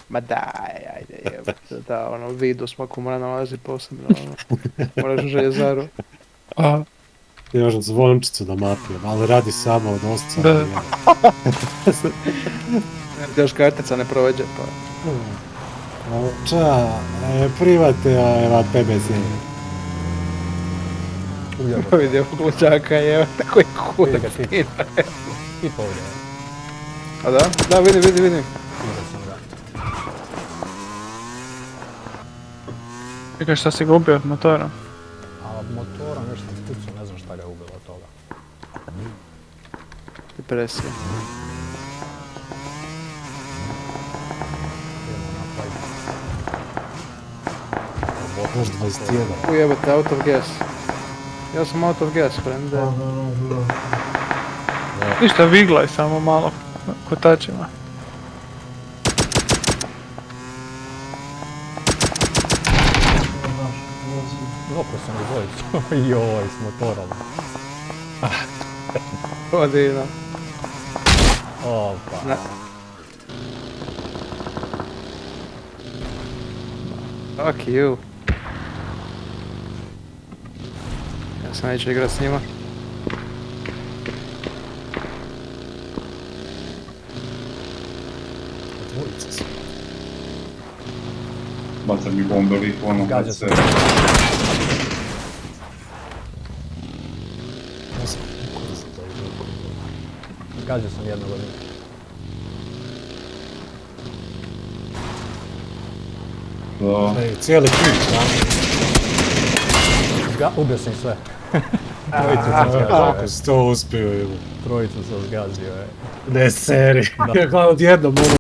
Ma daj, ajde, jebote, da, ono, vidu smaku mora nalazi posebno, ono, moraš u željezaru. A, Ne možem zvončicu da mapiram, ali radi samo od osca. Da. Još kartica ne prođe, pa... Ča, private, evo PBZ. Pa vidio glučaka, je, tako je kuda. Vidi ga ti. Tip ovdje. A da? Da, vidim. Vidio sam ga. čekaj šta si ga ubio od motora? A motora nešto pucao, ne znam šta ga je ubilo od toga. Depresija. Idemo napraviti. Možda 21. Ujebate, out of gas. Ja sam out of gas, frende. Ništa, viglaj samo malo kotačima. Nokao sam ih dvojicu. Joj, s motorom. Odino. Opa. Na. Fuck you. Ja sam neću igrat s njima. Dvojica su. Baca mi bombe ovih ono. Gađa se. Ne znam, niko za to ide. Gađao sam jednog od njih. Da. Ej, cijeli klip, da? Ubio sam ih sve. Trojicu sam zgazio, Kako si to uspio, evo. Trojicu sam zgazio, Ne, seri. Ja gledam odjednom, ono,